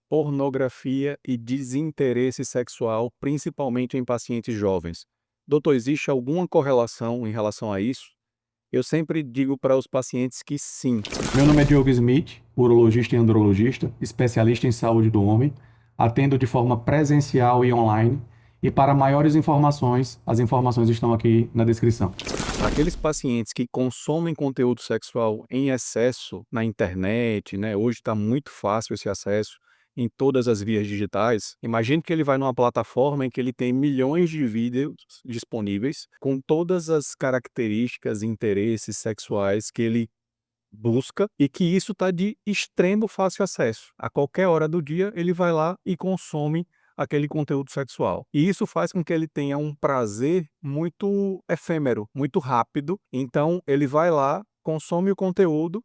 pornografia e desinteresse sexual, principalmente em pacientes jovens. Doutor, existe alguma correlação em relação a isso? Eu sempre digo para os pacientes que sim. Meu nome é Diogo Smith, urologista e andrologista, especialista em saúde do homem. Atendo de forma presencial e online. E para maiores informações, as informações estão aqui na descrição. Aqueles pacientes que consomem conteúdo sexual em excesso na internet, né? Hoje está muito fácil esse acesso em todas as vias digitais. Imagine que ele vai numa plataforma em que ele tem milhões de vídeos disponíveis com todas as características e interesses sexuais que ele busca e que isso está de extremo fácil acesso. A qualquer hora do dia, ele vai lá e consome aquele conteúdo sexual. E isso faz com que ele tenha um prazer muito efêmero, muito rápido. Então, ele vai lá, consome o conteúdo,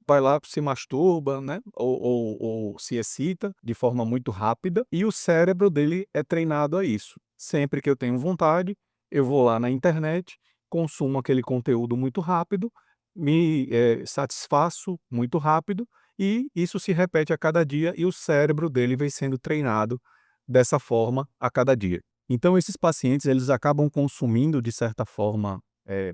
vai lá, se masturba, né? Ou se excita de forma muito rápida, e o cérebro dele é treinado a isso. Sempre que eu tenho vontade, eu vou lá na internet, consumo aquele conteúdo muito rápido, satisfaço muito rápido, e isso se repete a cada dia, e o cérebro dele vem sendo treinado dessa forma a cada dia. Então esses pacientes, eles acabam consumindo de certa forma,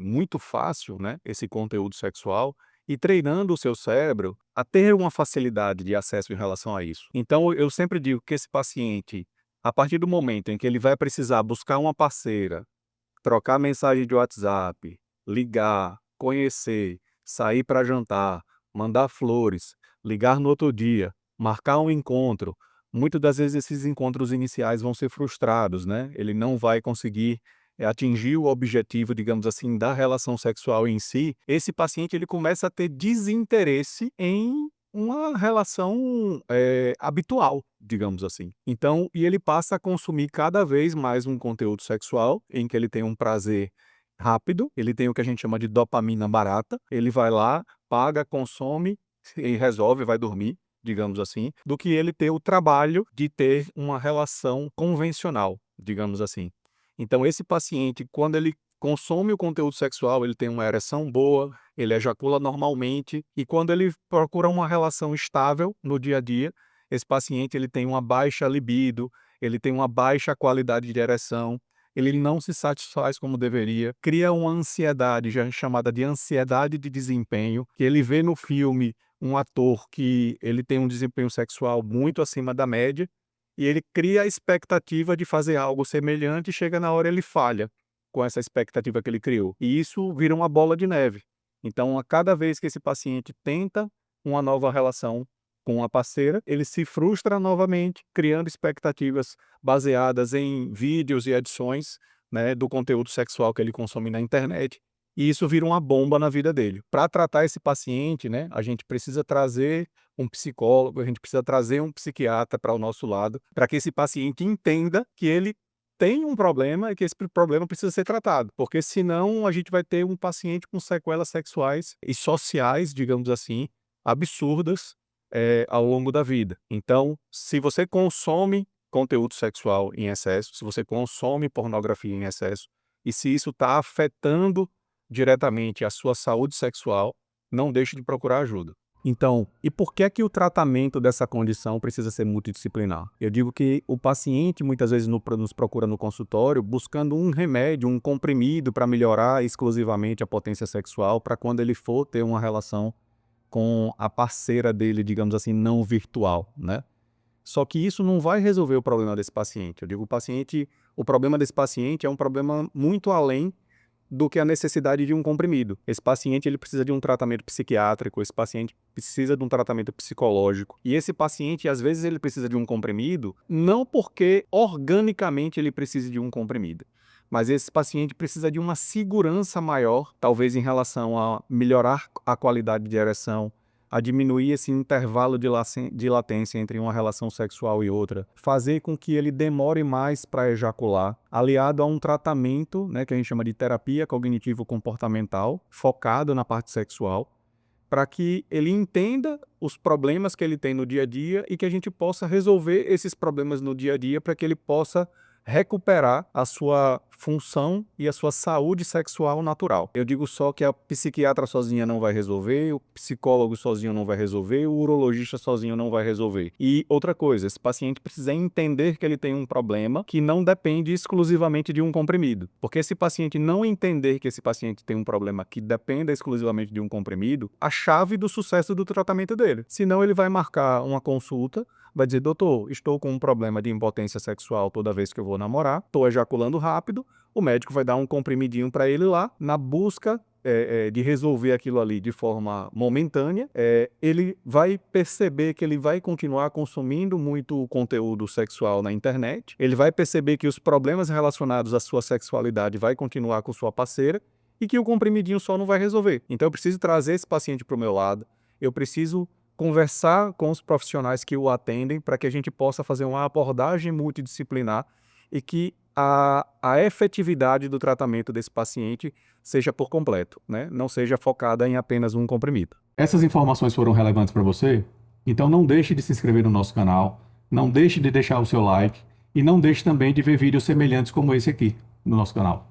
muito fácil, né, esse conteúdo sexual, e treinando o seu cérebro a ter uma facilidade de acesso em relação a isso. Então eu sempre digo que esse paciente, a partir do momento em que ele vai precisar buscar uma parceira, trocar mensagem de WhatsApp, ligar, conhecer, sair para jantar, mandar flores, ligar no outro dia, marcar um encontro. Muitas das vezes esses encontros iniciais vão ser frustrados, né? Ele não vai conseguir atingir o objetivo, digamos assim, da relação sexual em si. Esse paciente ele começa a ter desinteresse em uma relação habitual, digamos assim. Então, e ele passa a consumir cada vez mais um conteúdo sexual em que ele tem um prazer rápido, ele tem o que a gente chama de dopamina barata, ele vai lá, paga, consome e resolve, vai dormir, digamos assim, do que ele ter o trabalho de ter uma relação convencional, digamos assim. Então, esse paciente, quando ele consome o conteúdo sexual, ele tem uma ereção boa, ele ejacula normalmente, e quando ele procura uma relação estável no dia a dia, esse paciente ele tem uma baixa libido, ele tem uma baixa qualidade de ereção, ele não se satisfaz como deveria, cria uma ansiedade, já chamada de ansiedade de desempenho, que ele vê no filme um ator que ele tem um desempenho sexual muito acima da média, e ele cria a expectativa de fazer algo semelhante e chega na hora ele falha com essa expectativa que ele criou. E isso vira uma bola de neve. Então, a cada vez que esse paciente tenta uma nova relação com a parceira, ele se frustra novamente, criando expectativas baseadas em vídeos e edições, né, do conteúdo sexual que ele consome na internet. E isso vira uma bomba na vida dele. Para tratar esse paciente, né, a gente precisa trazer um psicólogo, a gente precisa trazer um psiquiatra para o nosso lado, para que esse paciente entenda que ele tem um problema e que esse problema precisa ser tratado, porque senão a gente vai ter um paciente com sequelas sexuais e sociais, digamos assim, absurdas, ao longo da vida. Então, se você consome conteúdo sexual em excesso, se você consome pornografia em excesso, e se isso está afetando diretamente a sua saúde sexual, não deixe de procurar ajuda. Então, e por que é que o tratamento dessa condição precisa ser multidisciplinar? Eu digo que o paciente muitas vezes nos procura no consultório buscando um remédio, um comprimido para melhorar exclusivamente a potência sexual para quando ele for ter uma relação com a parceira dele, digamos assim, não virtual, né? Só que isso não vai resolver o problema desse paciente. Eu digo, o problema desse paciente é um problema muito além do que a necessidade de um comprimido. Esse paciente ele precisa de um tratamento psiquiátrico, esse paciente precisa de um tratamento psicológico. E esse paciente, às vezes, ele precisa de um comprimido, não porque organicamente ele precise de um comprimido, mas esse paciente precisa de uma segurança maior, talvez em relação a melhorar a qualidade de ereção, a diminuir esse intervalo de latência entre uma relação sexual e outra, fazer com que ele demore mais para ejacular, aliado a um tratamento, né, que a gente chama de terapia cognitivo-comportamental, focado na parte sexual, para que ele entenda os problemas que ele tem no dia a dia e que a gente possa resolver esses problemas no dia a dia para que ele possa recuperar a sua função e a sua saúde sexual natural. Eu digo só que a psiquiatra sozinha não vai resolver, o psicólogo sozinho não vai resolver, o urologista sozinho não vai resolver. E outra coisa, esse paciente precisa entender que ele tem um problema que não depende exclusivamente de um comprimido. Porque se o paciente não entender que esse paciente tem um problema que dependa exclusivamente de um comprimido, a chave do sucesso do tratamento dele. Senão ele vai marcar uma consulta, vai dizer, doutor, estou com um problema de impotência sexual toda vez que eu vou namorar, estou ejaculando rápido, o médico vai dar um comprimidinho para ele lá, na busca de resolver aquilo ali de forma momentânea, ele vai perceber que ele vai continuar consumindo muito conteúdo sexual na internet, ele vai perceber que os problemas relacionados à sua sexualidade vai continuar com sua parceira e que o comprimidinho só não vai resolver. Então eu preciso trazer esse paciente para o meu lado, eu preciso conversar com os profissionais que o atendem para que a gente possa fazer uma abordagem multidisciplinar e que a efetividade do tratamento desse paciente seja por completo, né? Não seja focada em apenas um comprimido. Essas informações foram relevantes para você? Então não deixe de se inscrever no nosso canal, não deixe de deixar o seu like e não deixe também de ver vídeos semelhantes como esse aqui no nosso canal.